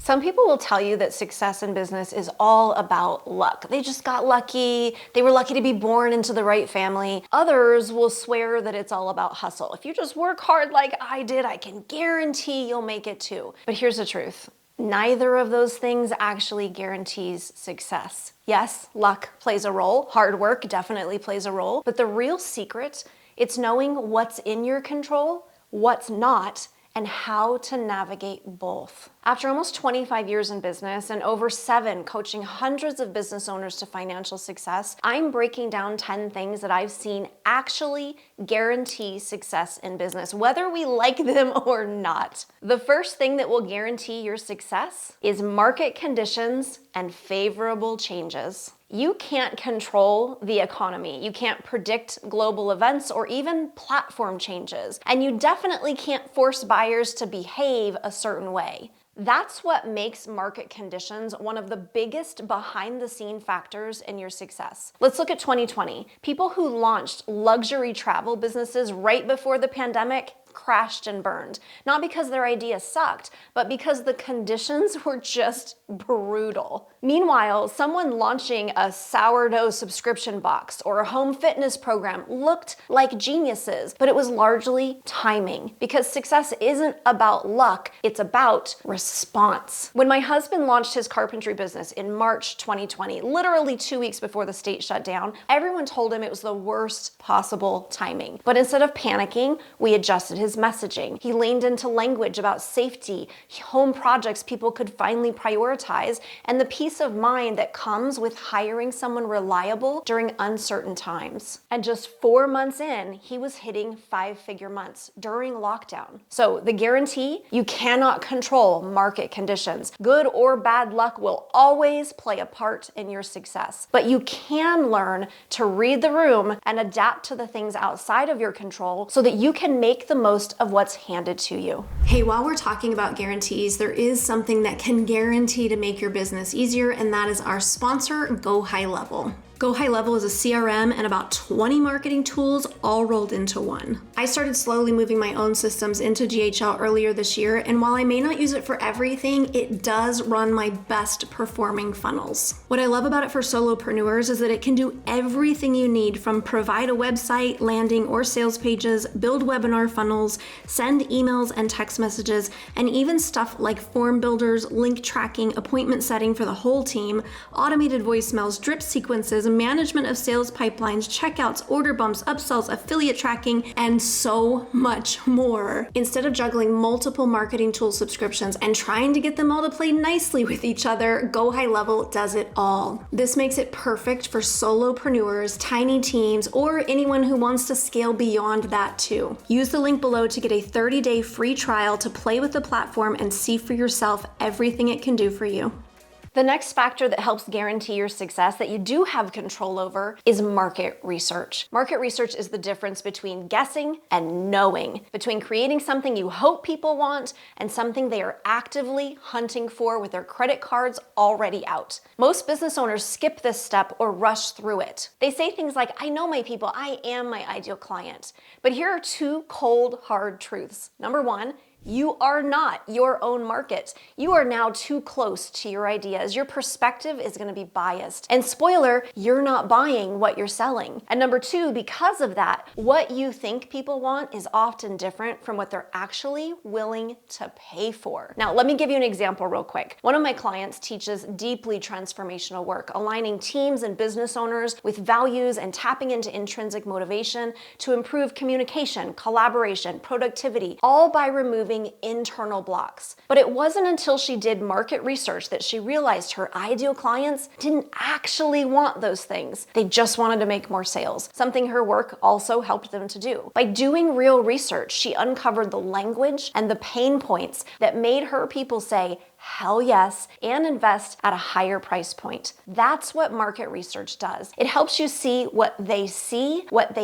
Some people will tell you that success in business is all about luck. They just got lucky. They were lucky to be born into the right family. Others will swear that it's all about hustle. If you just work hard like I did, I can guarantee you'll make it too. But here's the truth. Neither of those things actually guarantees success. Yes, luck plays a role. Hard work definitely plays a role. But the real secret, it's knowing what's in your control, what's not, and how to navigate both. After almost 25 years in business and over 7 coaching hundreds of business owners to financial success, I'm breaking down 10 things that I've seen actually guarantee success in business, whether we like them or not. The first thing that will guarantee your success is market conditions and favorable changes. You can't control the economy. You can't predict global events or even platform changes. And you definitely can't force buyers to behave a certain way. That's what makes market conditions one of the biggest behind-the-scene factors in your success. Let's look at 2020. People who launched luxury travel businesses right before the pandemic crashed and burned. Not because their idea sucked, but because the conditions were just brutal. Meanwhile, someone launching a sourdough subscription box or a home fitness program looked like geniuses, but it was largely timing, because success isn't about luck, it's about response. When my husband launched his carpentry business in March 2020, literally 2 weeks before the state shut down, everyone told him it was the worst possible timing. But instead of panicking, we adjusted his messaging. He leaned into language about safety, home projects people could finally prioritize, and the peace of mind that comes with hiring someone reliable during uncertain times. And just 4 months in, he was hitting 5-figure months during lockdown. So the guarantee, you cannot control market conditions. Good or bad luck will always play a part in your success. But you can learn to read the room and adapt to the things outside of your control so that you can make the most of what's handed to you. Hey, while we're talking about guarantees, there is something that can guarantee to make your business easier, and that is our sponsor, Go High Level. Go High Level is a CRM and about 20 marketing tools all rolled into one. I started slowly moving my own systems into GHL earlier this year, and while I may not use it for everything, it does run my best performing funnels. What I love about it for solopreneurs is that it can do everything you need, from provide a website, landing or sales pages, build webinar funnels, send emails and text messages, and even stuff like form builders, link tracking, appointment setting for the whole team, automated voicemails, drip sequences, management of sales pipelines, checkouts, order bumps, upsells, affiliate tracking, and so much more. Instead of juggling multiple marketing tool subscriptions and trying to get them all to play nicely with each other, Go High Level does it all. This makes it perfect for solopreneurs, tiny teams, or anyone who wants to scale beyond that too. Use the link below to get a 30-day free trial to play with the platform and see for yourself everything it can do for you. The next factor that helps guarantee your success that you do have control over is market research. Market research is the difference between guessing and knowing, between creating something you hope people want and something they are actively hunting for with their credit cards already out. Most business owners skip this step or rush through it. They say things like, I know my people, I am my ideal client. But here are 2 cold, hard truths. Number 1, you are not your own market. You are now too close to your ideas. Your perspective is going to be biased. And spoiler, you're not buying what you're selling. And number 2, because of that, what you think people want is often different from what they're actually willing to pay for. Now, let me give you an example real quick. One of my clients teaches deeply transformational work, aligning teams and business owners with values and tapping into intrinsic motivation to improve communication, collaboration, productivity, all by removing internal blocks. But it wasn't until she did market research that she realized her ideal clients didn't actually want those things. They just wanted to make more sales, something her work also helped them to do. By doing real research, she uncovered the language and the pain points that made her people say, hell yes, and invest at a higher price point. That's what market research does. It helps you see what they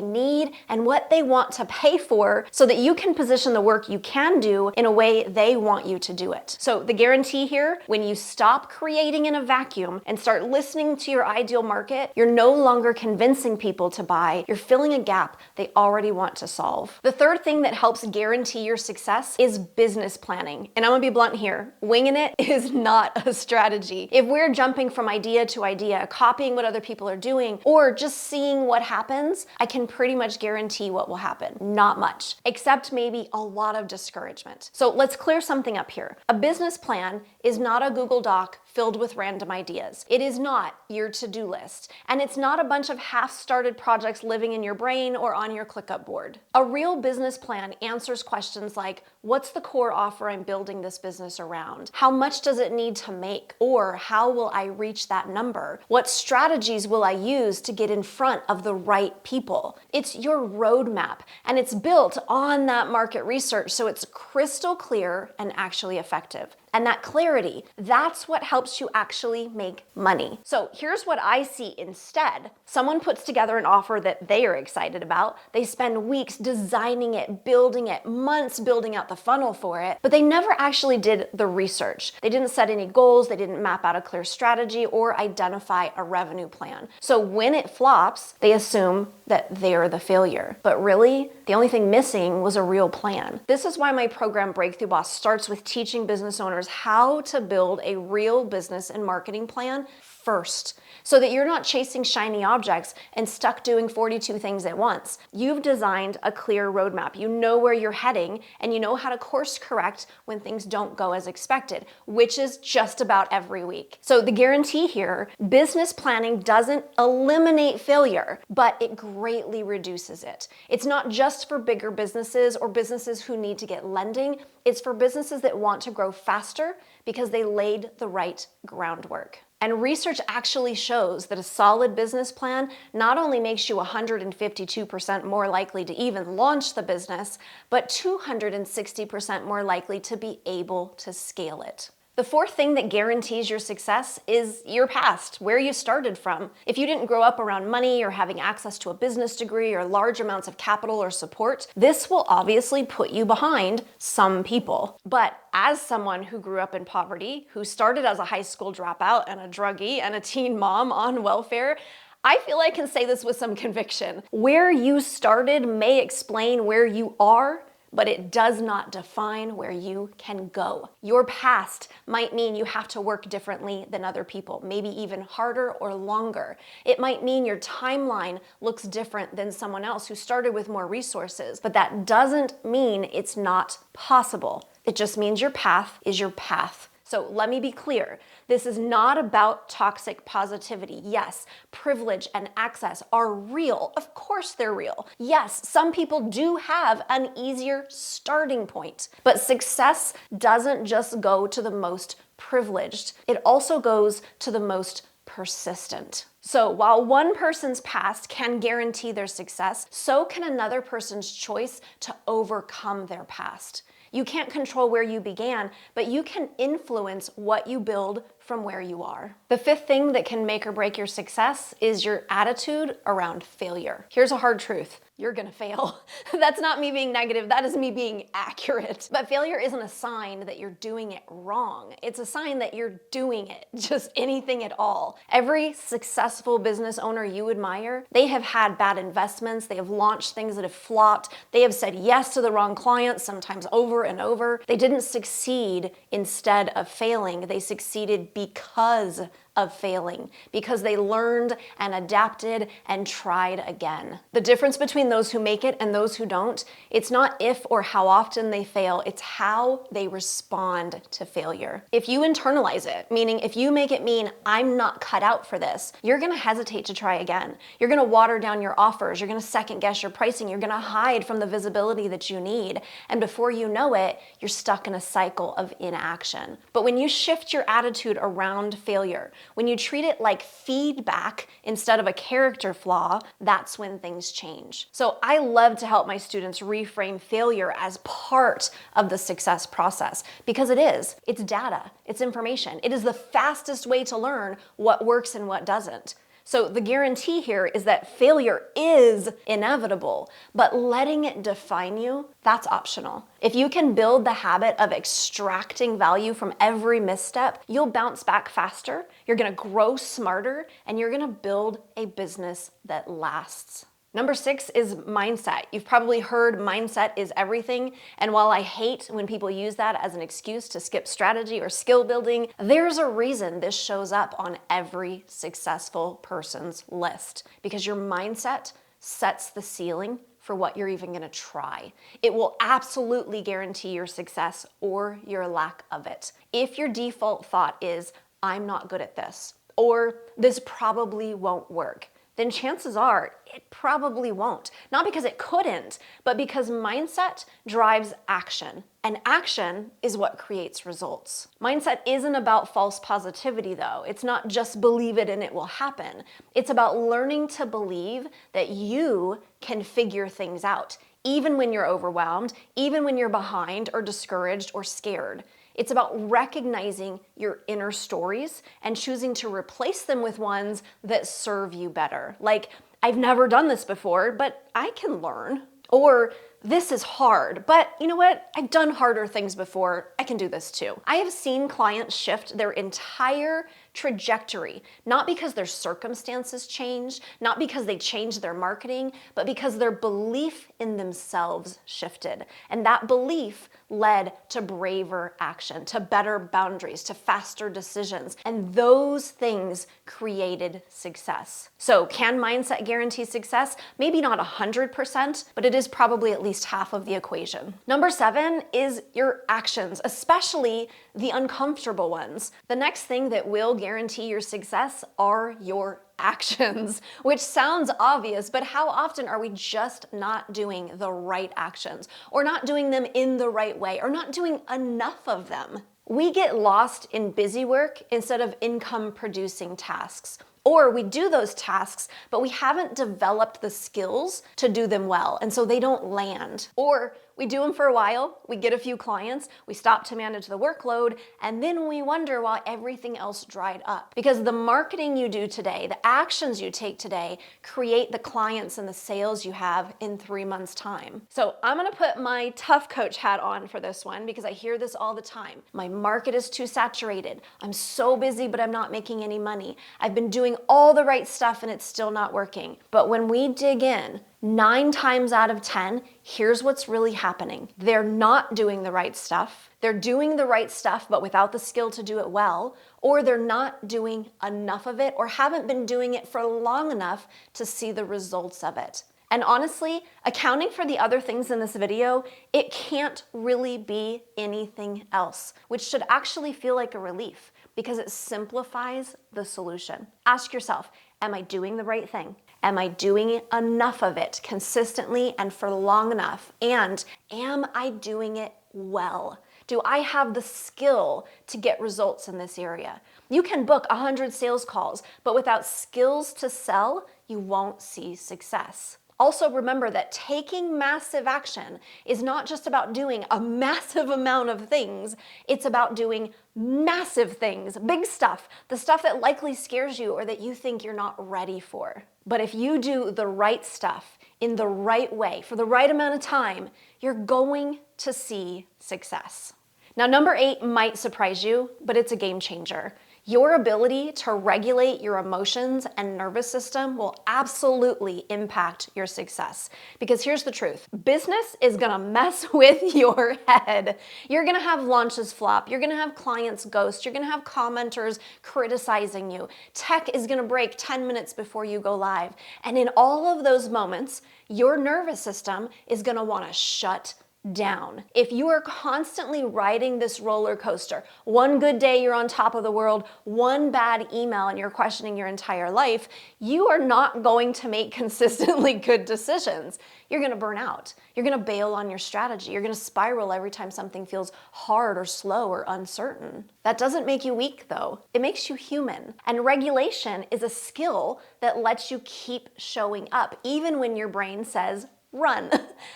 need, and what they want to pay for so that you can position the work you can do in a way they want you to do it. So the guarantee here, when you stop creating in a vacuum and start listening to your ideal market, you're no longer convincing people to buy, you're filling a gap they already want to solve. The third thing that helps guarantee your success is business planning. And I'm gonna be blunt here, winging it is not a strategy. If we're jumping from idea to idea, copying what other people are doing, or just seeing what happens, I can pretty much guarantee what will happen. Not much, except maybe a lot of discouragement. So let's clear something up here. A business plan is not a Google Doc filled with random ideas. It is not your to-do list, and it's not a bunch of half-started projects living in your brain or on your ClickUp board. A real business plan answers questions like, what's the core offer I'm building this business around? How much does it need to make? Or how will I reach that number? What strategies will I use to get in front of the right people? It's your roadmap, and it's built on that market research, so it's crystal clear and actually effective. And that clarity, that's what helps you actually make money. So here's what I see instead. Someone puts together an offer that they are excited about. They spend weeks designing it, building it, months building out the funnel for it, but they never actually did the research. They didn't set any goals, they didn't map out a clear strategy or identify a revenue plan. So when it flops, they assume that they're the failure. But really, the only thing missing was a real plan. This is why my program Breakthrough Boss starts with teaching business owners how to build a real business and marketing plan first, so that you're not chasing shiny objects and stuck doing 42 things at once. You've designed a clear roadmap. You know where you're heading, and you know how to course correct when things don't go as expected, which is just about every week. So the guarantee here, business planning doesn't eliminate failure, but it greatly reduces it. It's not just for bigger businesses or businesses who need to get lending. It's for businesses that want to grow faster because they laid the right groundwork. And research actually shows that a solid business plan not only makes you 152% more likely to even launch the business, but 260% more likely to be able to scale it. The fourth thing that guarantees your success is your past, where you started from. If you didn't grow up around money or having access to a business degree or large amounts of capital or support, this will obviously put you behind some people. But as someone who grew up in poverty, who started as a high school dropout and a druggie and a teen mom on welfare, I feel I can say this with some conviction. Where you started may explain where you are, but it does not define where you can go. Your past might mean you have to work differently than other people, maybe even harder or longer. It might mean your timeline looks different than someone else who started with more resources, but that doesn't mean it's not possible. It just means your path is your path. So let me be clear. This is not about toxic positivity. Yes, privilege and access are real. Of course they're real. Yes, some people do have an easier starting point, but success doesn't just go to the most privileged. It also goes to the most persistent. So while one person's past can guarantee their success, so can another person's choice to overcome their past. You can't control where you began, but you can influence what you build from where you are. The fifth thing that can make or break your success is your attitude around failure. Here's a hard truth. You're gonna fail. That's not me being negative, that is me being accurate. But failure isn't a sign that you're doing it wrong. It's a sign that you're doing it, just anything at all. Every successful business owner you admire, they have had bad investments, they have launched things that have flopped, they have said yes to the wrong clients, sometimes over and over. They didn't succeed instead of failing, they succeeded because of failing, because they learned and adapted and tried again. The difference between those who make it and those who don't, it's not if or how often they fail, it's how they respond to failure. If you internalize it, meaning if you make it mean, I'm not cut out for this, you're gonna hesitate to try again. You're gonna water down your offers, you're gonna second guess your pricing, you're gonna hide from the visibility that you need, and before you know it, you're stuck in a cycle of inaction. But when you shift your attitude around failure, when you treat it like feedback instead of a character flaw, that's when things change. So I love to help my students reframe failure as part of the success process because it is. It's data, it's information. It is the fastest way to learn what works and what doesn't. So the guarantee here is that failure is inevitable, but letting it define you, that's optional. If you can build the habit of extracting value from every misstep, you'll bounce back faster, you're gonna grow smarter, and you're gonna build a business that lasts. Number 6 is mindset. You've probably heard mindset is everything. And while I hate when people use that as an excuse to skip strategy or skill building, there's a reason this shows up on every successful person's list, because your mindset sets the ceiling for what you're even gonna try. It will absolutely guarantee your success or your lack of it. If your default thought is, I'm not good at this, or this probably won't work, then chances are it probably won't. Not because it couldn't, but because mindset drives action. And action is what creates results. Mindset isn't about false positivity though. It's not just believe it and it will happen. It's about learning to believe that you can figure things out, even when you're overwhelmed, even when you're behind or discouraged or scared. It's about recognizing your inner stories and choosing to replace them with ones that serve you better. Like, I've never done this before, but I can learn. Or, this is hard, but you know what? I've done harder things before. I can do this too. I have seen clients shift their entire trajectory, not because their circumstances changed, not because they changed their marketing, but because their belief in themselves shifted. And that belief led to braver action, to better boundaries, to faster decisions. And those things created success. So can mindset guarantee success? Maybe not 100%, but it is probably at least half of the equation. Number 7 is your actions, especially the uncomfortable ones. The next thing that will guarantee your success are your actions, which sounds obvious, but how often are we just not doing the right actions, or not doing them in the right way, or not doing enough of them? We get lost in busy work instead of income producing tasks. Or we do those tasks, but we haven't developed the skills to do them well, and so they don't land. Or we do them for a while, we get a few clients, we stop to manage the workload, and then we wonder why everything else dried up. Because the marketing you do today, the actions you take today, create the clients and the sales you have in 3 months' time. So I'm gonna put my tough coach hat on for this one, because I hear this all the time. My market is too saturated. I'm so busy, but I'm not making any money. I've been doing all the right stuff and it's still not working. But when we dig in, 9 times out of 10, here's what's really happening. They're not doing the right stuff. They're doing the right stuff, but without the skill to do it well, or they're not doing enough of it, or haven't been doing it for long enough to see the results of it. And honestly, accounting for the other things in this video, it can't really be anything else, which should actually feel like a relief, because it simplifies the solution. Ask yourself, am I doing the right thing? Am I doing enough of it consistently and for long enough? And am I doing it well? Do I have the skill to get results in this area? You can book 100 sales calls, but without skills to sell, you won't see success. Also remember that taking massive action is not just about doing a massive amount of things, it's about doing massive things, big stuff, the stuff that likely scares you or that you think you're not ready for. But if you do the right stuff in the right way for the right amount of time, you're going to see success. Now, number 8 might surprise you, but it's a game changer. Your ability to regulate your emotions and nervous system will absolutely impact your success. Because here's the truth, business is gonna mess with your head. You're gonna have launches flop, you're gonna have clients ghost, you're gonna have commenters criticizing you. Tech is gonna break 10 minutes before you go live. And in all of those moments, your nervous system is gonna wanna shut down. If you are constantly riding this roller coaster, one good day you're on top of the world, one bad email and you're questioning your entire life, you are not going to make consistently good decisions. You're going to burn out. You're going to bail on your strategy. You're going to spiral every time something feels hard or slow or uncertain. That doesn't make you weak though. It makes you human. And regulation is a skill that lets you keep showing up even when your brain says, run.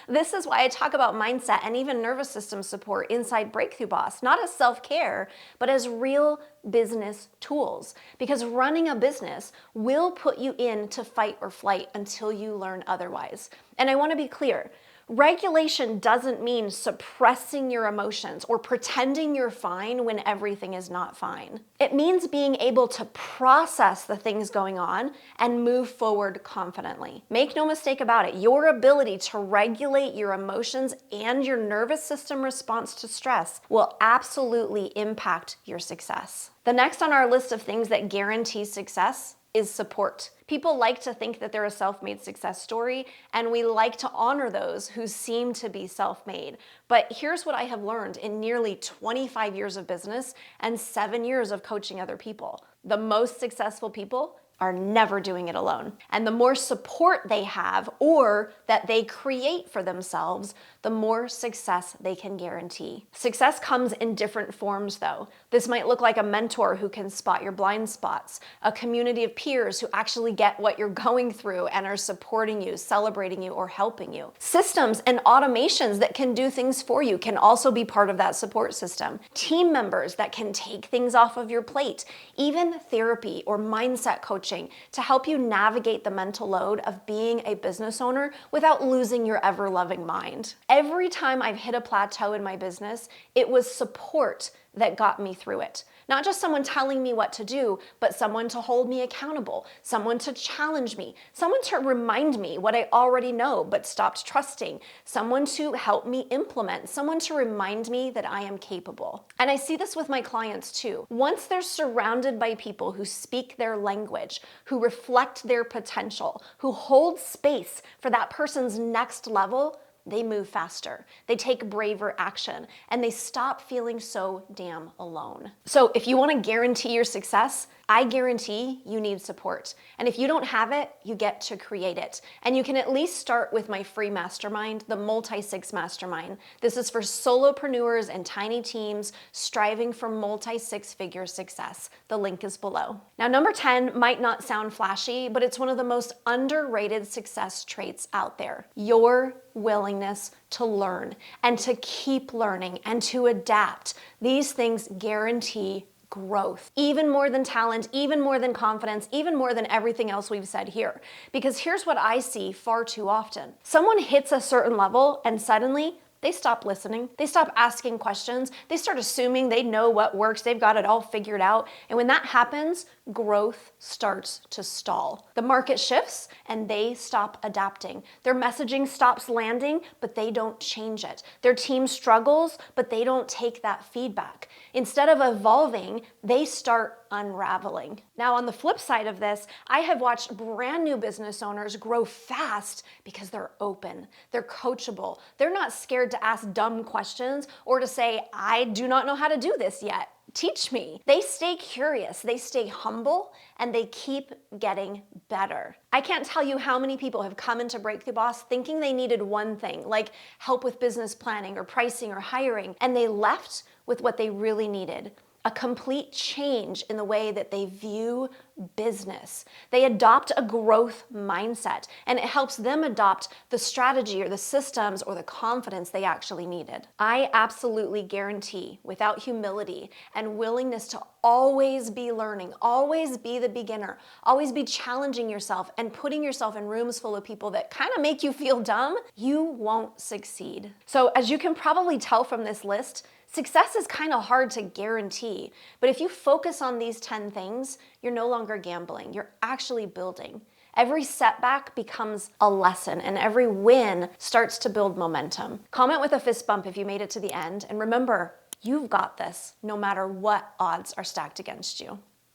This is why I talk about mindset and even nervous system support inside Breakthrough Boss, not as self-care, but as real business tools. Because running a business will put you into fight or flight until you learn otherwise. And I want to be clear, Regulation doesn't mean suppressing your emotions or pretending you're fine when everything is not fine. It means being able to process the things going on and move forward confidently. Make no mistake about it, your ability to regulate your emotions and your nervous system response to stress will absolutely impact your success. The next on our list of things that guarantee success is support. People like to think that they're a self-made success story, and we like to honor those who seem to be self-made. But here's what I have learned in nearly 25 years of business and 7 years of coaching other people. The most successful people are never doing it alone. And the more support they have or that they create for themselves, the more success they can guarantee. Success comes in different forms though. This might look like a mentor who can spot your blind spots, a community of peers who actually get what you're going through and are supporting you, celebrating you, or helping you. Systems and automations that can do things for you can also be part of that support system. Team members that can take things off of your plate, even therapy or mindset coaching to help you navigate the mental load of being a business owner without losing your ever-loving mind. Every time I've hit a plateau in my business, it was support that got me through it. Not just someone telling me what to do, but someone to hold me accountable, someone to challenge me, someone to remind me what I already know but stopped trusting, someone to help me implement, someone to remind me that I am capable. And I see this with my clients too. Once they're surrounded by people who speak their language, who reflect their potential, who hold space for that person's next level, they move faster, they take braver action, and they stop feeling so damn alone. So if you want to guarantee your success, I guarantee you need support. And if you don't have it, you get to create it. And you can at least start with my free mastermind, the Multi-Six Mastermind. This is for solopreneurs and tiny teams striving for multi-six-figure success. The link is below. Now, number 10 might not sound flashy, but it's one of the most underrated success traits out there. Your willingness to learn and to keep learning and to adapt. These things guarantee growth, even more than talent, even more than confidence, even more than everything else we've said here. Because here's what I see far too often. Someone hits a certain level and suddenly they stop listening. They stop asking questions. They start assuming they know what works. They've got it all figured out. And when that happens, growth starts to stall. The market shifts and they stop adapting. Their messaging stops landing, but they don't change it. Their team struggles, but they don't take that feedback. Instead of evolving, they start unraveling. Now, on the flip side of this, I have watched brand new business owners grow fast because they're open, they're coachable, they're not scared to ask dumb questions or to say, I do not know how to do this yet. Teach me. They stay curious, they stay humble, and they keep getting better. I can't tell you how many people have come into Breakthrough Boss thinking they needed one thing, like help with business planning or pricing or hiring, and they left with what they really needed. A complete change in the way that they view business. They adopt a growth mindset, and it helps them adopt the strategy or the systems or the confidence they actually needed. I absolutely guarantee, without humility and willingness to always be learning, always be the beginner, always be challenging yourself and putting yourself in rooms full of people that kind of make you feel dumb, you won't succeed. So as you can probably tell from this list, success is kind of hard to guarantee, but if you focus on these 10 things, you're no longer gambling, you're actually building. Every setback becomes a lesson and every win starts to build momentum. Comment with a fist bump if you made it to the end, and remember, you've got this no matter what odds are stacked against you.